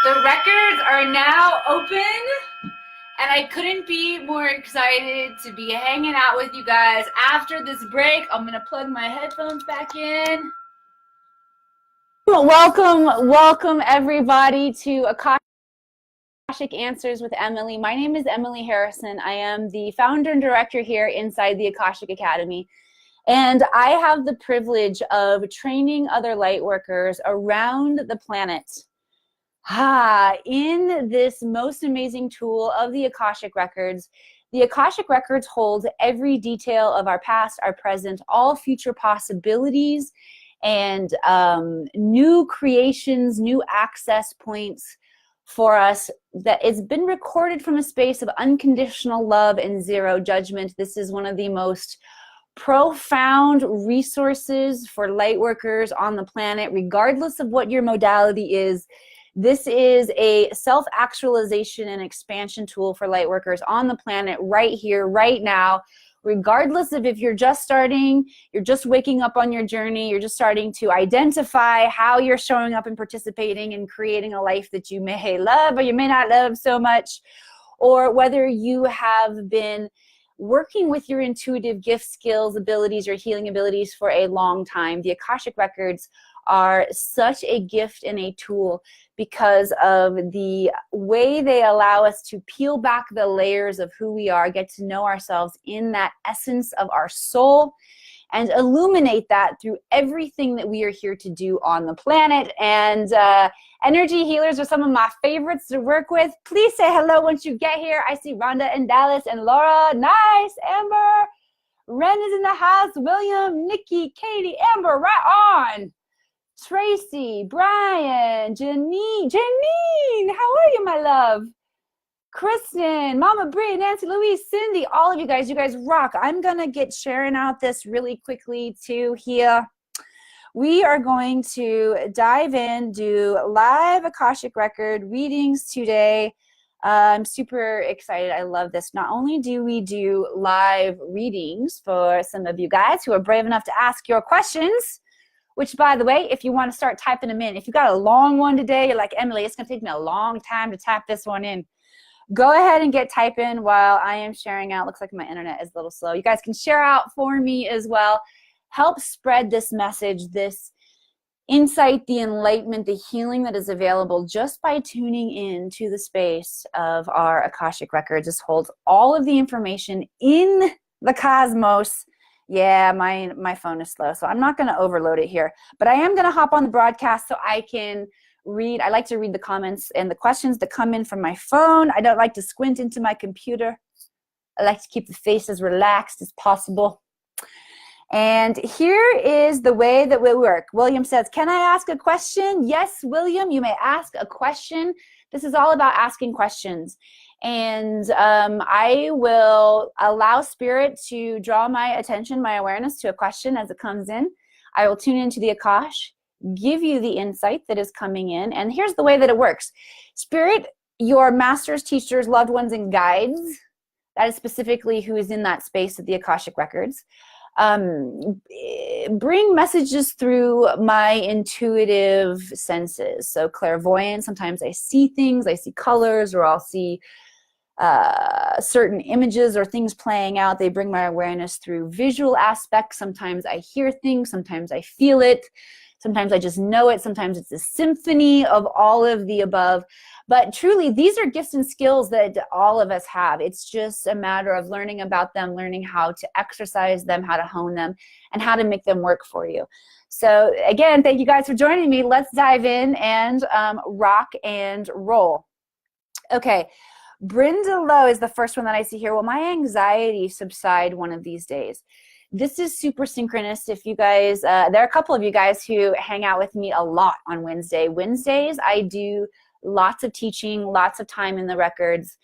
The records are now open, and I couldn't be more excited to be hanging out with you guys after this break. I'm going to plug my headphones back in. Welcome everybody to Akashic Answers with Emily. My name is Emily Harrison. I am the founder and director here inside the Akashic Academy. And I have the privilege of training other light workers around the planet in this most amazing tool of the Akashic Records. The Akashic Records hold every detail of our past, our present, all future possibilities, and new creations, new access points for us. That it's been recorded from a space of unconditional love and zero judgment. This is one of the most profound resources for light workers on the planet, regardless of what your modality is. This is a self-actualization and expansion tool for light workers on the planet right here, right now, regardless of if you're just starting, you're just waking up on your journey, you're just starting to identify how you're showing up and participating and creating a life that you may love or you may not love so much, or whether you have been working with your intuitive gifts, skills, abilities, or healing abilities for a long time. The Akashic Records are such a gift and a tool because of the way they allow us to peel back the layers of who we are, get to know ourselves in that essence of our soul, and illuminate that through everything that we are here to do on the planet. And energy healers are some of my favorites to work with. Please say hello once you get here. I see Rhonda and Dallas and Laura. Nice. Amber. Ren is in the house. William, Nikki, Katie, Amber, right on. Tracy, Brian, Janine, how are you, my love? Kristen, Mama Bree, Nancy, Louise, Cindy, all of you guys rock. I'm gonna get sharing out this really quickly too here. We are going to dive in, do live Akashic Record readings today. I'm super excited. I love this. Not only do we do live readings for some of you guys who are brave enough to ask your questions, which, by the way, if you want to start typing them in, if you got a long one today, you're like, Emily, it's going to take me a long time to type this one in. Go ahead and get typing while I am sharing out. Looks like my internet is a little slow. You guys can share out for me as well. Help spread this message, this insight, the enlightenment, the healing that is available just by tuning in to the space of our Akashic Records. This holds all of the information in the cosmos. Yeah, my phone is slow, so I'm not going to overload it here. But I am going to hop on the broadcast so I can read. I like to read the comments and the questions that come in from my phone. I don't like to squint into my computer. I like to keep the face as relaxed as possible. And here is the way that we work. William says, can I ask a question? Yes, William, you may ask a question. This is all about asking questions. And I will allow Spirit to draw my attention, my awareness to a question as it comes in. I will tune into the Akash, give you the insight that is coming in. And here's the way that it works. Spirit, your masters, teachers, loved ones, and guides, that is specifically who is in that space of the Akashic Records, bring messages through my intuitive senses. So clairvoyance, sometimes I see things, I see colors, or I'll see certain images or things playing out. They bring my awareness through visual aspects. Sometimes I hear things, sometimes I feel it, sometimes I just know it, sometimes it's a symphony of all of the above. But truly, these are gifts and skills that all of us have. It's just a matter of learning about them, learning how to exercise them, how to hone them, and how to make them work for you. So again, thank you guys for joining me. Let's dive in and rock and roll. Okay. Brenda Lowe is the first one that I see here. Will my anxiety subside one of these days? This is super synchronous. If you guys, there are a couple of you guys who hang out with me a lot on Wednesday. Wednesdays, I do lots of teaching, lots of time in the records,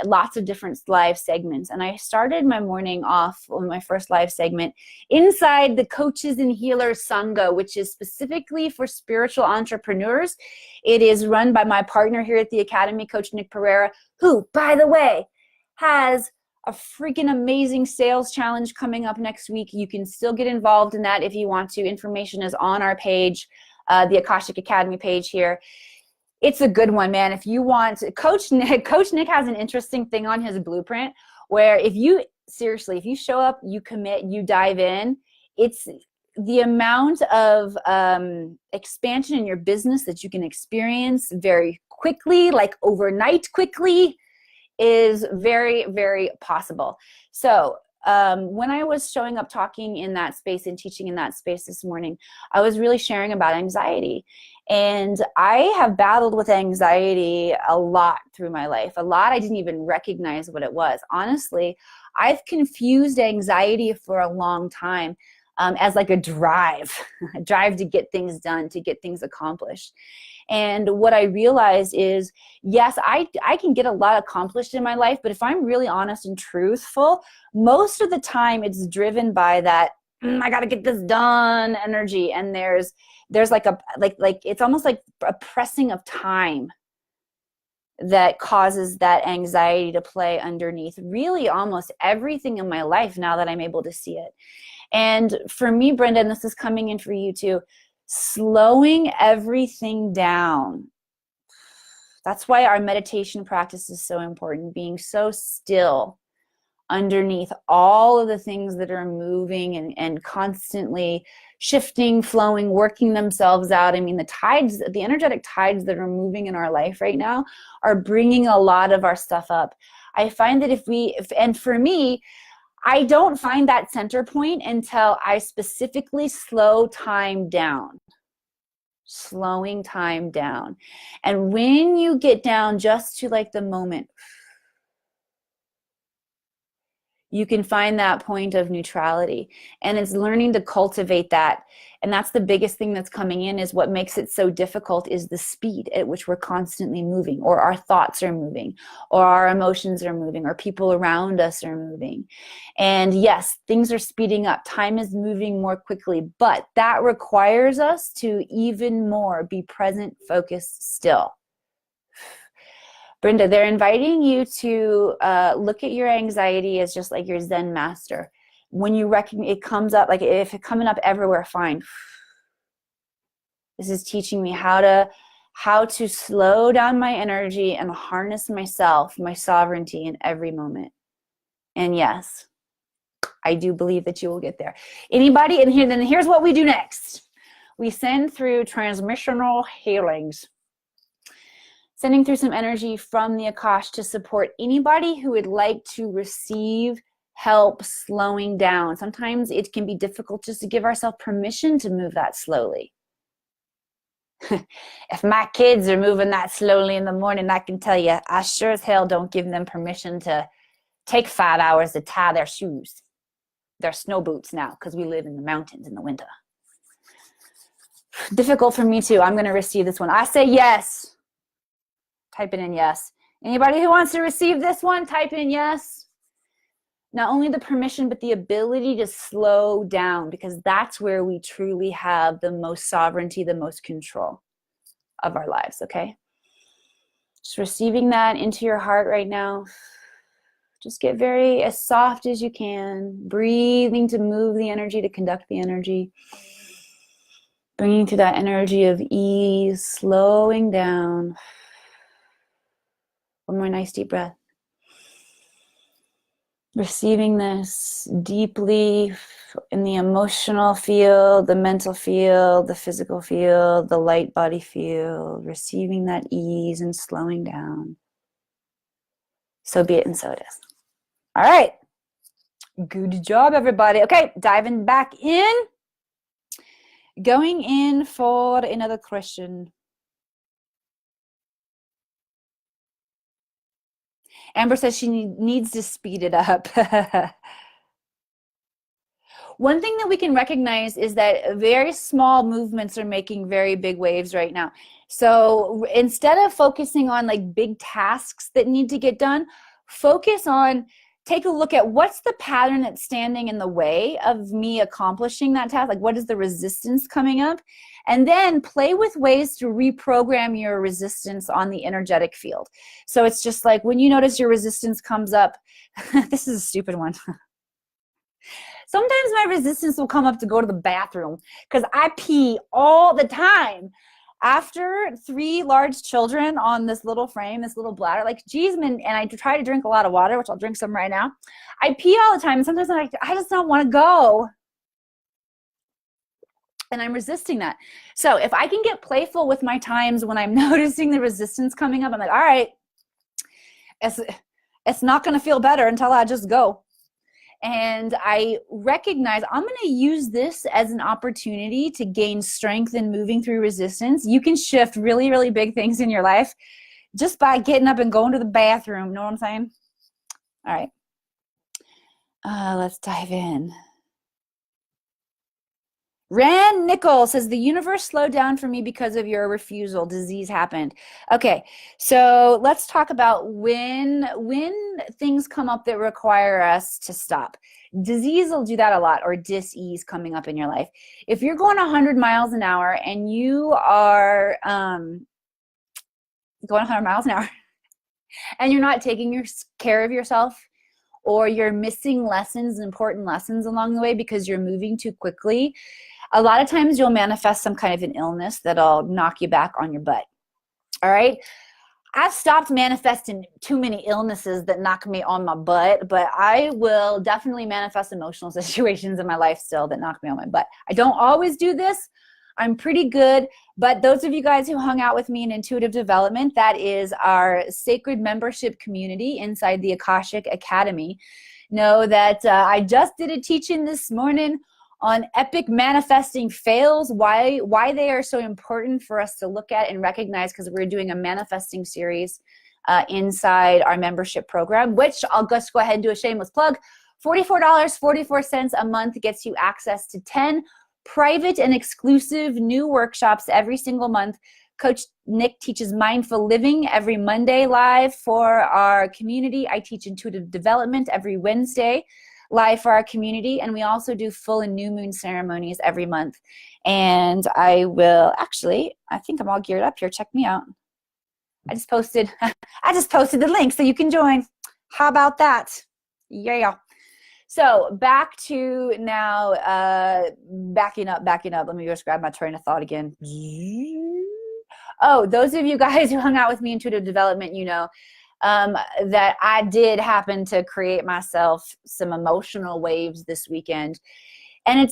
lots of different live segments. And I started my morning off on my first live segment inside the Coaches and Healers Sangha, which is specifically for spiritual entrepreneurs. It is run by my partner here at the Academy, Coach Nick Pereira, who, by the way, has a freaking amazing sales challenge coming up next week. You can still get involved in that if you want to. Information is on our page, the Akashic Academy page here. It's a good one, man. If you want, Coach Nick has an interesting thing on his blueprint where if you show up, you commit, you dive in, it's the amount of expansion in your business that you can experience very quickly, like overnight quickly, is very, very possible. So when I was showing up talking in that space and teaching in that space this morning, I was really sharing about anxiety. And I have battled with anxiety a lot through my life. A lot I didn't even recognize what it was. Honestly, I've confused anxiety for a long time as like a drive, a drive to get things done, to get things accomplished. And what I realized is, yes, I can get a lot accomplished in my life, but if I'm really honest and truthful, most of the time it's driven by that, I got to get this done energy. And there's like it's almost like a pressing of time that causes that anxiety to play underneath really almost everything in my life now that I'm able to see it. And for me, Brenda, and this is coming in for you too, slowing everything down. That's why our meditation practice is so important, being so still underneath all of the things that are moving and constantly shifting, flowing, working themselves out. I mean, the energetic tides that are moving in our life right now are bringing a lot of our stuff up. I find that and for me, I don't find that center point until I specifically slow time down. Slowing time down. And when you get down just to like the moment, you can find that point of neutrality. And it's learning to cultivate that. And that's the biggest thing that's coming in, is what makes it so difficult is the speed at which we're constantly moving, or our thoughts are moving, or our emotions are moving, or people around us are moving. And yes, things are speeding up. Time is moving more quickly, but that requires us to even more be present, focused, still. Brenda, they're inviting you to look at your anxiety as just like your Zen master. When you recognize it comes up, like if it's coming up everywhere, fine. This is teaching me how to slow down my energy and harness myself, my sovereignty in every moment. And yes, I do believe that you will get there. Anybody? And then here's what we do next. We send through transmissional healings. Sending through some energy from the Akash to support anybody who would like to receive help slowing down. Sometimes it can be difficult just to give ourselves permission to move that slowly. If my kids are moving that slowly in the morning, I can tell you, I sure as hell don't give them permission to take 5 hours to tie their shoes. Their snow boots now, because we live in the mountains in the winter. Difficult for me too. I'm going to receive this one. I say yes. Type it in yes. Anybody who wants to receive this one, type in yes. Not only the permission, but the ability to slow down, because that's where we truly have the most sovereignty, the most control of our lives, okay? Just receiving that into your heart right now. Just get very as soft as you can, breathing to move the energy, to conduct the energy. Bringing through that energy of ease, slowing down. One more nice deep breath. Receiving this deeply in the emotional field, the mental field, the physical field, the light body field. Receiving that ease and slowing down. So be it and so it is. All right. Good job, everybody. Okay, diving back in. Going in for another question. Amber says she needs to speed it up. One thing that we can recognize is that very small movements are making very big waves right now. So instead of focusing on like big tasks that need to get done, take a look at what's the pattern that's standing in the way of me accomplishing that task. Like, what is the resistance coming up? And then play with ways to reprogram your resistance on the energetic field. So it's just like when you notice your resistance comes up, this is a stupid one. Sometimes my resistance will come up to go to the bathroom because I pee all the time. After 3 large children on this little frame, this little bladder, like, geez, man, and I try to drink a lot of water, which I'll drink some right now. I pee all the time. And sometimes I'm like, I just don't want to go. And I'm resisting that. So if I can get playful with my times when I'm noticing the resistance coming up, I'm like, all right, it's not going to feel better until I just go. And I recognize I'm going to use this as an opportunity to gain strength in moving through resistance. You can shift really, really big things in your life just by getting up and going to the bathroom. You know what I'm saying? All right. Let's dive in. Rand Nichols says, the universe slowed down for me because of your refusal. Disease happened. Okay, so let's talk about when things come up that require us to stop. Disease will do that a lot, or dis-ease coming up in your life. If you're going 100 miles an hour and you are going 100 miles an hour and you're not taking care of yourself, or you're missing lessons, important lessons along the way because you're moving too quickly, a lot of times you'll manifest some kind of an illness that'll knock you back on your butt. All right? I've stopped manifesting too many illnesses that knock me on my butt, but I will definitely manifest emotional situations in my life still that knock me on my butt. I don't always do this. I'm pretty good, but those of you guys who hung out with me in Intuitive Development, that is our sacred membership community inside the Akashic Academy, know that I just did a teaching this morning on epic manifesting fails, why they are so important for us to look at and recognize, because we're doing a manifesting series inside our membership program, which I'll just go ahead and do a shameless plug. $44.44 a month gets you access to 10 private and exclusive new workshops every single month. Coach Nick teaches mindful living every Monday live for our community. I teach intuitive development every Wednesday live for our community, and we also do full and new moon ceremonies every month. And I will actually, I think I'm all geared up here. Check me out. I just posted the link so you can join. How about that? Yeah. So back to now, backing up. Let me just grab my train of thought again. Oh, those of you guys who hung out with me in Intuitive Development, you know that I did happen to create myself some emotional waves this weekend. And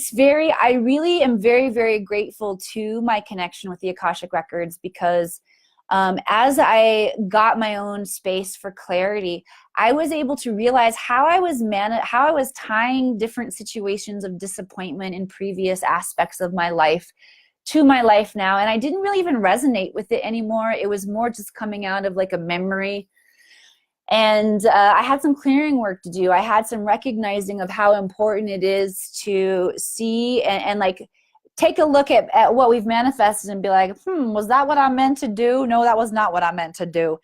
I really am very, very grateful to my connection with the Akashic Records, because as I got my own space for clarity, I was able to realize how I was tying different situations of disappointment in previous aspects of my life to my life now. And I didn't really even resonate with it anymore. It was more just coming out of like a memory. And I had some clearing work to do. I had some recognizing of how important it is to see and like take a look at what we've manifested and be like, was that what I meant to do? No, that was not what I meant to do.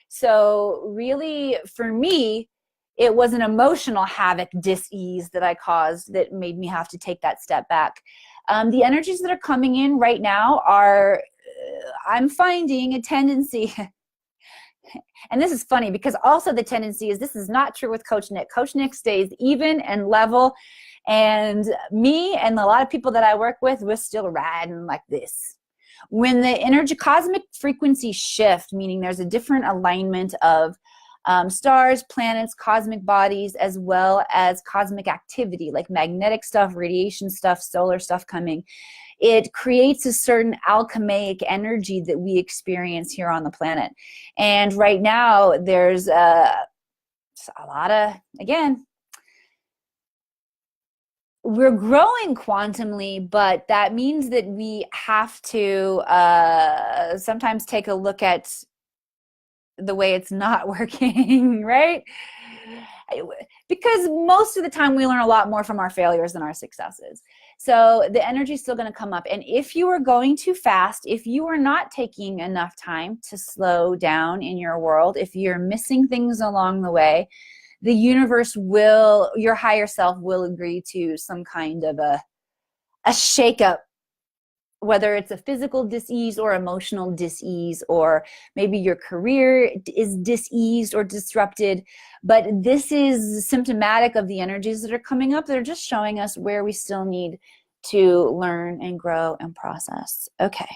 So really, for me, it was an emotional havoc, dis-ease that I caused that made me have to take that step back. The energies that are coming in right now are, I'm finding a tendency, and this is funny because also the tendency is, this is not true with Coach Nick. Coach Nick stays even and level, and me and a lot of people that I work with, we're still riding like this. When the cosmic frequencies shift, meaning there's a different alignment of stars, planets, cosmic bodies, as well as cosmic activity, like magnetic stuff, radiation stuff, solar stuff coming, it creates a certain alchemic energy that we experience here on the planet. And right now, there's a lot of, again, we're growing quantumly, but that means that we have to sometimes take a look at the way it's not working, right? Because most of the time we learn a lot more from our failures than our successes. So the energy is still going to come up. And if you are going too fast, if you are not taking enough time to slow down in your world, if you're missing things along the way, the universe will, your higher self will agree to some kind of a shakeup, whether it's a physical dis-ease or emotional dis-ease, or maybe your career is dis-eased or disrupted. But this is symptomatic of the energies that are coming up that are just showing us where we still need to learn and grow and process. Okay.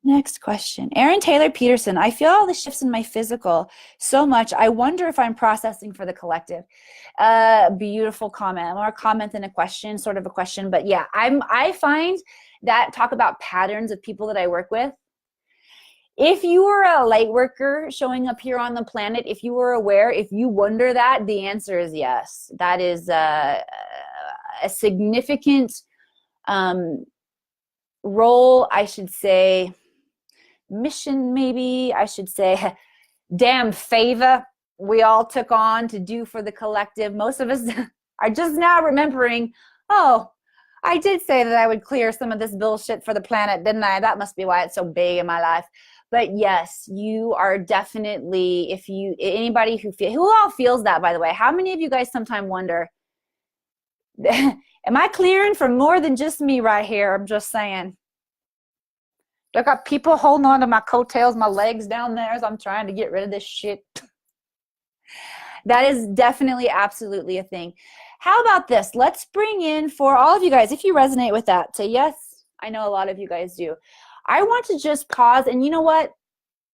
Next question. Aaron Taylor Peterson. I feel all the shifts in my physical so much. I wonder if I'm processing for the collective. Beautiful comment. More a comment than a question, sort of a question. But yeah, I find that talk about patterns of people that I work with. If you are a light worker showing up here on the planet, if you were aware, if you wonder that, the answer is yes. That is a significant role, I should say, mission maybe, I should say, damn favor we all took on to do for the collective. Most of us are just now remembering, oh, I did say that I would clear some of this bullshit for the planet, didn't I? That must be why it's so big in my life. But yes, you are definitely, if you, anybody who all feels that, by the way, how many of you guys sometimes wonder, am I clearing for more than just me right here? I'm just saying. I got people holding on to my coattails, my legs down there as I'm trying to get rid of this shit. That is definitely absolutely a thing. How about this? Let's bring in, for all of you guys, if you resonate with that, say yes. I know a lot of you guys do. I want to just pause, and you know what?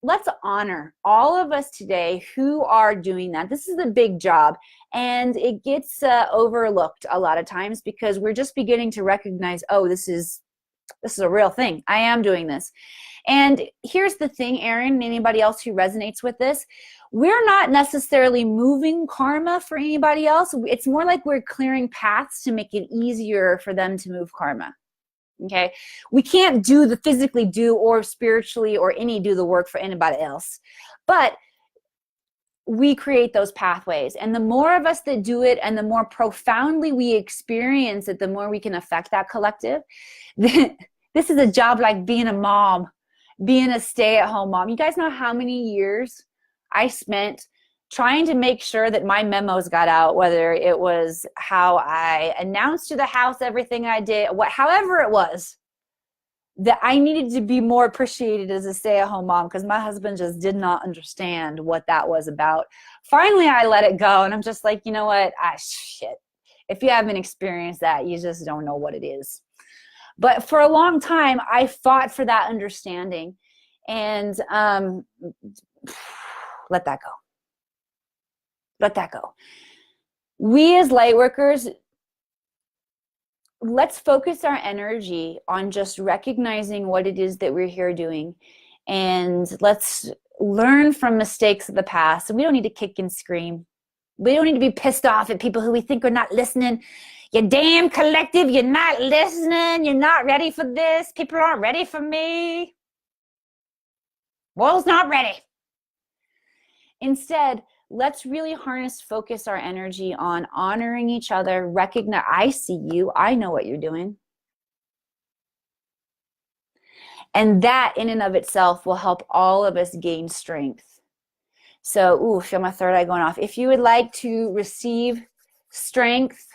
Let's honor all of us today who are doing that. This is a big job, and it gets overlooked a lot of times because we're just beginning to recognize, oh, this is a real thing. I am doing this. And here's the thing, Aaron, and anybody else who resonates with this, we're not necessarily moving karma for anybody else. It's more like we're clearing paths to make it easier for them to move karma. Okay? We can't physically do or spiritually or do the work for anybody else. But we create those pathways. And the more of us that do it and the more profoundly we experience it, the more we can affect that collective. This is a job like being a mom, being a stay-at-home mom. You guys know how many years I spent trying to make sure that my memos got out, whether it was how I announced to the house everything I did, however it was, that I needed to be more appreciated as a stay-at-home mom because my husband just did not understand what that was about. Finally, I let it go, and I'm just like, you know what? Shit. If you haven't experienced that, you just don't know what it is. But for a long time, I fought for that understanding, and let that go. Let that go. We as light workers, let's focus our energy on just recognizing what it is that we're here doing, and let's learn from mistakes of the past. And we don't need to kick and scream. We don't need to be pissed off at people who we think are not listening. You damn collective, you're not listening. You're not ready for this. People aren't ready for me. World's not ready. Instead, let's really focus our energy on honoring each other, recognize, I see you, I know what you're doing. And that in and of itself will help all of us gain strength. So, feel my third eye going off. If you would like to receive strength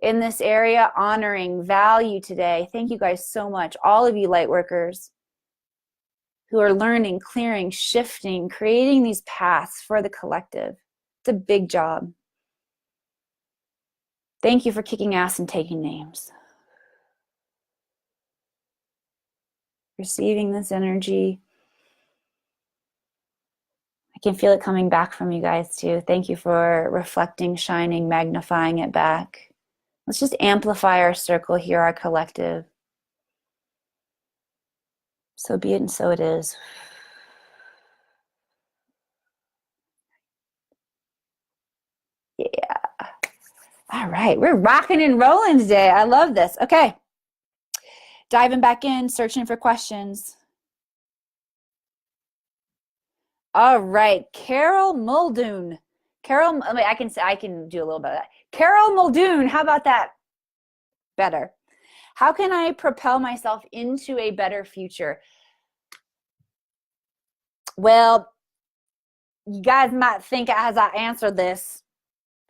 in this area, honoring, value today, thank you guys so much, all of you light workers who are learning, clearing, shifting, creating these paths for the collective. It's a big job. Thank you for kicking ass and taking names. Receiving this energy. I can feel it coming back from you guys too. Thank you for reflecting, shining, magnifying it back. Let's just amplify our circle here, our collective. So be it and so it is. Yeah. All right, we're rocking and rolling today. I love this. Okay. Diving back in, searching for questions. All right, Carol Muldoon. Carol, I can do a little bit of that. Carol Muldoon, how about that? Better. How can I propel myself into a better future? Well, you guys might think as I answer this,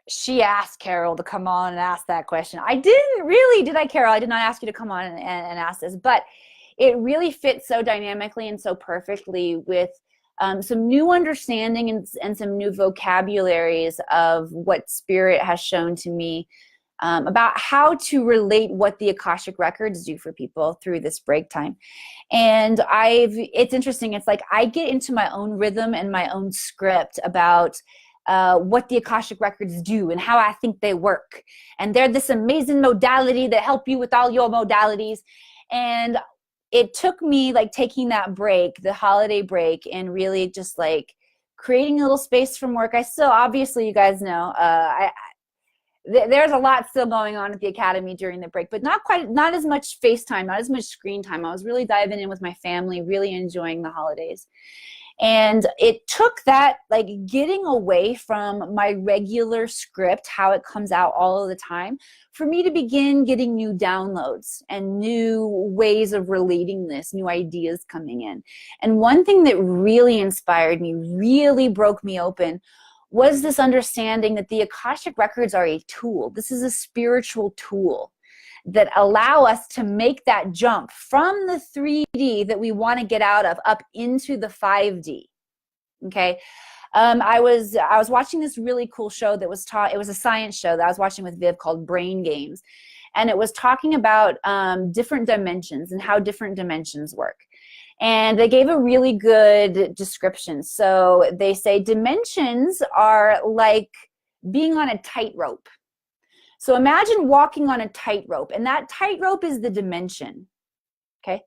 she asked Carol to come on and ask that question. I didn't really, did I, Carol? I did not ask you to come on and ask this, but it really fits so dynamically and so perfectly with some new understanding and some new vocabularies of what Spirit has shown to me about how to relate what the Akashic Records do for people through this break time. And it's interesting. It's like I get into my own rhythm and my own script about what the Akashic Records do and how I think they work. And they're this amazing modality that help you with all your modalities. And it took me like taking that break, the holiday break, and really just like creating a little space from work. I still, obviously, you guys know, there's a lot still going on at the Academy during the break, but not as much FaceTime, not as much screen time. I was really diving in with my family, really enjoying the holidays. And it took that, like, getting away from my regular script, how it comes out all of the time, for me to begin getting new downloads and new ways of relating this, new ideas coming in. And one thing that really inspired me, really broke me open, was this understanding that the Akashic Records are a tool. This is a spiritual tool that allow us to make that jump from the 3D that we want to get out of up into the 5D. Okay. I was watching this really cool show that was taught. It was a science show that I was watching with Viv called Brain Games. And it was talking about different dimensions and how different dimensions work. And they gave a really good description. So they say dimensions are like being on a tightrope. So imagine walking on a tightrope, and that tightrope is the dimension. Okay.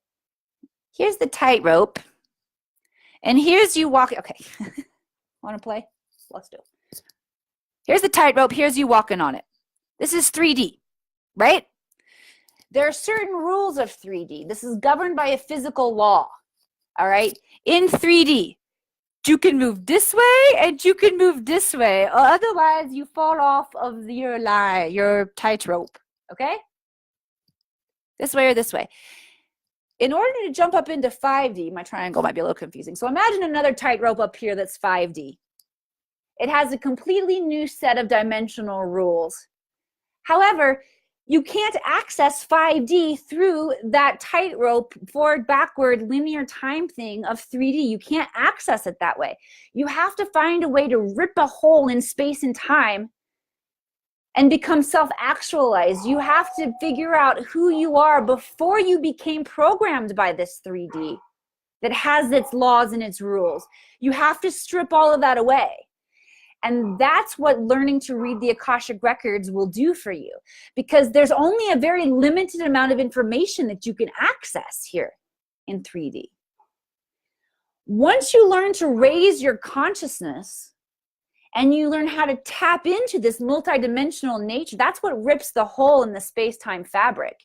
Here's the tightrope, and here's you walking. Okay. Want to play? Let's do it. Here's the tightrope. Here's you walking on it. This is 3D, right? There are certain rules of 3D. This is governed by a physical law. All right. In 3D, you can move this way and you can move this way, or otherwise you fall off of your tightrope. Okay? This way or this way. In order to jump up into 5D, my triangle might be a little confusing. So imagine another tightrope up here that's 5D. It has a completely new set of dimensional rules. However, you can't access 5D through that tightrope, forward, backward, linear time thing of 3D. You can't access it that way. You have to find a way to rip a hole in space and time and become self-actualized. You have to figure out who you are before you became programmed by this 3D that has its laws and its rules. You have to strip all of that away. And that's what learning to read the Akashic Records will do for you, because there's only a very limited amount of information that you can access here in 3D. Once you learn to raise your consciousness and you learn how to tap into this multidimensional nature, that's what rips the hole in the space-time fabric.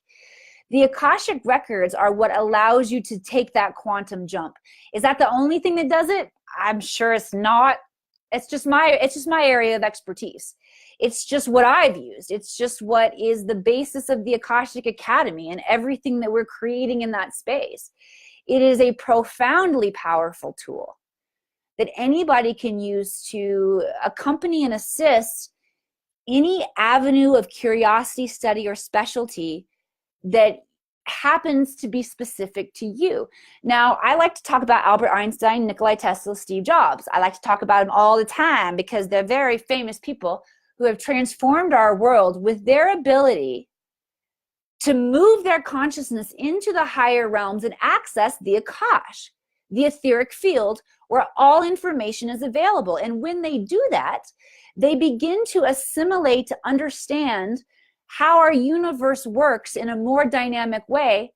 The Akashic Records are what allows you to take that quantum jump. Is that the only thing that does it? I'm sure it's not. It's just my area of expertise. It's just what I've used. It's just what is the basis of the Akashic Academy and everything that we're creating in that space. It is a profoundly powerful tool that anybody can use to accompany and assist any avenue of curiosity, study, or specialty that happens to be specific to you. Now, I like to talk about Albert Einstein, Nikola Tesla, Steve Jobs. I like to talk about them all the time because they're very famous people who have transformed our world with their ability to move their consciousness into the higher realms and access the Akash, the etheric field where all information is available. And when they do that, they begin to assimilate, to understand how our universe works in a more dynamic way,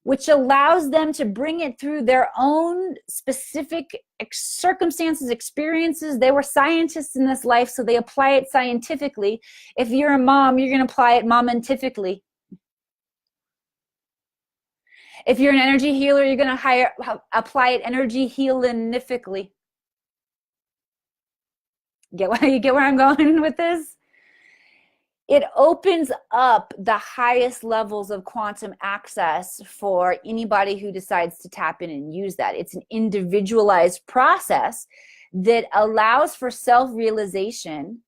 which allows them to bring it through their own specific circumstances, experiences. They were scientists in this life, so they apply it scientifically. If you're a mom, you're going to apply it momantifically. If you're an energy healer, you're going to apply it energy healinifically. You get where I'm going with this? It opens up the highest levels of quantum access for anybody who decides to tap in and use that. It's an individualized process that allows for self-realization,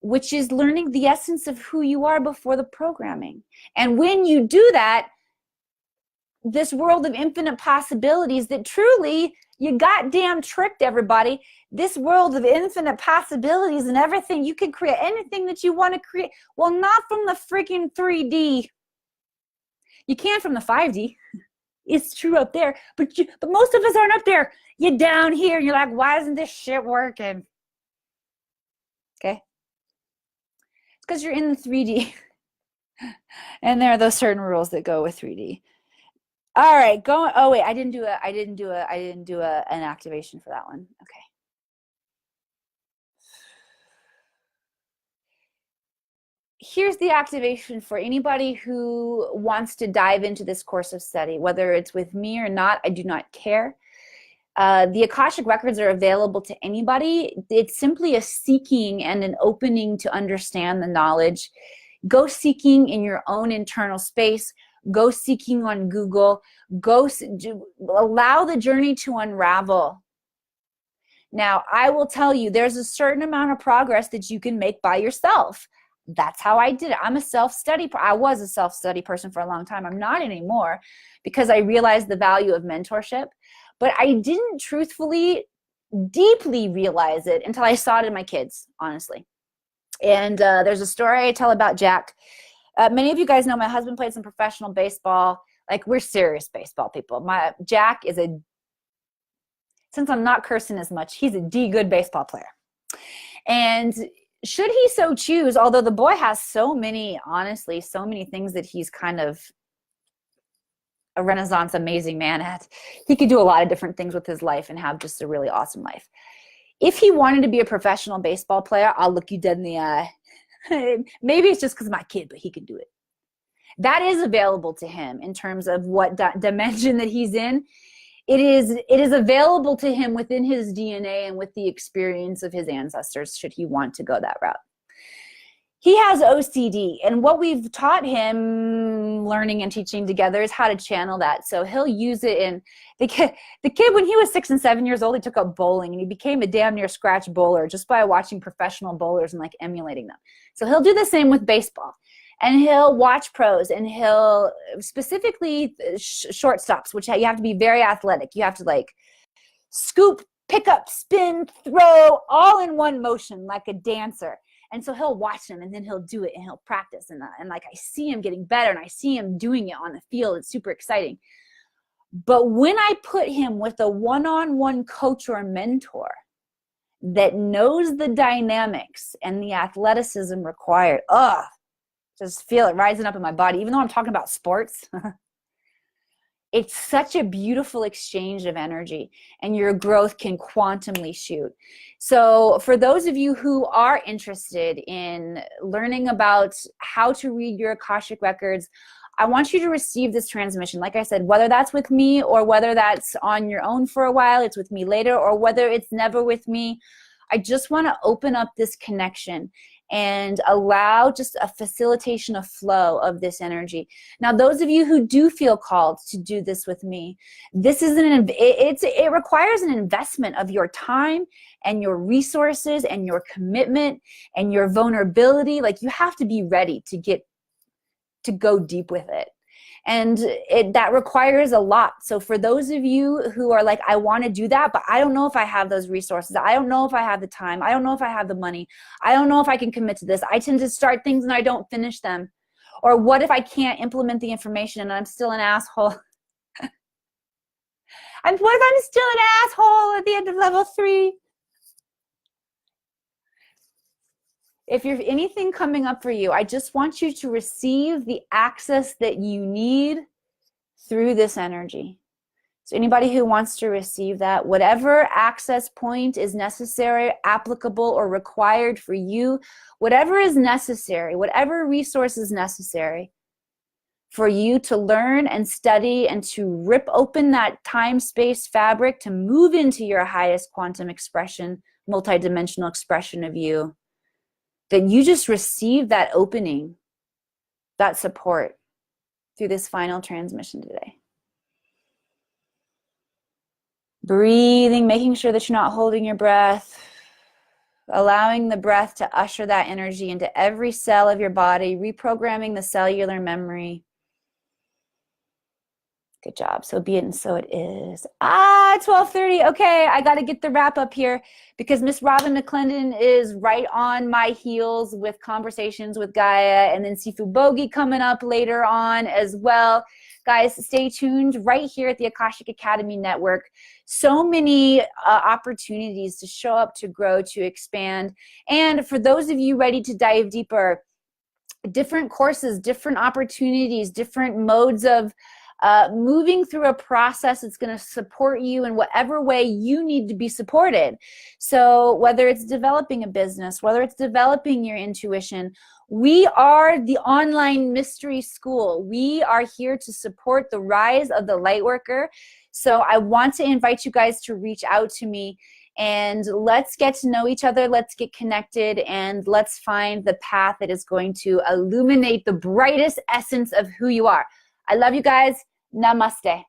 which is learning the essence of who you are before the programming. And when you do that, this world of infinite possibilities that truly You goddamn tricked, everybody. This world of infinite possibilities and everything, you can create anything that you want to create. Well, not from the freaking 3D. You can from the 5D. It's true up there, but most of us aren't up there. You're down here, and you're like, why isn't this shit working? Okay? It's because you're in the 3D. And there are those certain rules that go with 3D. All right, going. Oh wait, I didn't do an activation for that one. Okay. Here's the activation for anybody who wants to dive into this course of study, whether it's with me or not. I do not care. The Akashic Records are available to anybody. It's simply a seeking and an opening to understand the knowledge. Go seeking in your own internal space. Go seeking on Google. Allow the journey to unravel. Now, I will tell you, there's a certain amount of progress that you can make by yourself. That's how I did it. I was a self-study person for a long time. I'm not anymore because I realized the value of mentorship. But I didn't truthfully, deeply realize it until I saw it in my kids, honestly. And there's a story I tell about Jack. Many of you guys know my husband played some professional baseball. Like, we're serious baseball people. Jack is since I'm not cursing as much, he's a D-good baseball player. And should he so choose, although the boy has so many things that he's kind of a Renaissance amazing man at, he could do a lot of different things with his life and have just a really awesome life. If he wanted to be a professional baseball player, I'll look you dead in the eye. Maybe it's just because my kid, but he can do it. That is available to him in terms of what dimension that he's in. It is available to him within his DNA and with the experience of his ancestors, should he want to go that route. He has OCD, and what we've taught him learning and teaching together is how to channel that. So he'll use it in the kid when he was 6 and 7 years old, he took up bowling, and he became a damn near scratch bowler just by watching professional bowlers and like emulating them. So he'll do the same with baseball, and he'll watch pros, and he'll specifically shortstops, which you have to be very athletic. You have to like scoop, pick up, spin, throw, all in one motion like a dancer. And so he'll watch them, and then he'll do it, and he'll practice. And like, I see him getting better, and I see him doing it on the field. It's super exciting. But when I put him with a one-on-one coach or mentor that knows the dynamics and the athleticism required, just feel it rising up in my body, even though I'm talking about sports. It's such a beautiful exchange of energy, and your growth can quantumly shoot. So for those of you who are interested in learning about how to read your Akashic Records, I want you to receive this transmission. Like I said, whether that's with me or whether that's on your own for a while, it's with me later, or whether it's never with me, I just want to open up this connection and allow just a facilitation of flow of this energy. Now, those of you who do feel called to do this with me, it requires an investment of your time and your resources and your commitment and your vulnerability. Like, you have to be ready to go deep with it. And that requires a lot. So for those of you who are like, I want to do that, but I don't know if I have those resources. I don't know if I have the time. I don't know if I have the money. I don't know if I can commit to this. I tend to start things and I don't finish them. Or what if I can't implement the information and I'm still an asshole? And what if I'm still an asshole at the end of level 3? If you're anything coming up for you, I just want you to receive the access that you need through this energy. So anybody who wants to receive that, whatever access point is necessary, applicable, or required for you, whatever is necessary, whatever resource is necessary for you to learn and study and to rip open that time-space fabric to move into your highest quantum expression, multidimensional expression of you, that you just receive that opening, that support through this final transmission today. Breathing, making sure that you're not holding your breath, allowing the breath to usher that energy into every cell of your body, reprogramming the cellular memory. Good job. So be it and so it is. Ah, 12:30. Okay, I got to get the wrap up here because Miss Robin McClendon is right on my heels with conversations with Gaia, and then Sifu Bogi coming up later on as well. Guys, stay tuned right here at the Akashic Academy Network. So many opportunities to show up, to grow, to expand. And for those of you ready to dive deeper, different courses, different opportunities, different modes of moving through a process that's going to support you in whatever way you need to be supported. So whether it's developing a business, whether it's developing your intuition, we are the online mystery school. We are here to support the rise of the light worker. So I want to invite you guys to reach out to me and let's get to know each other. Let's get connected and let's find the path that is going to illuminate the brightest essence of who you are. I love you guys. Namaste.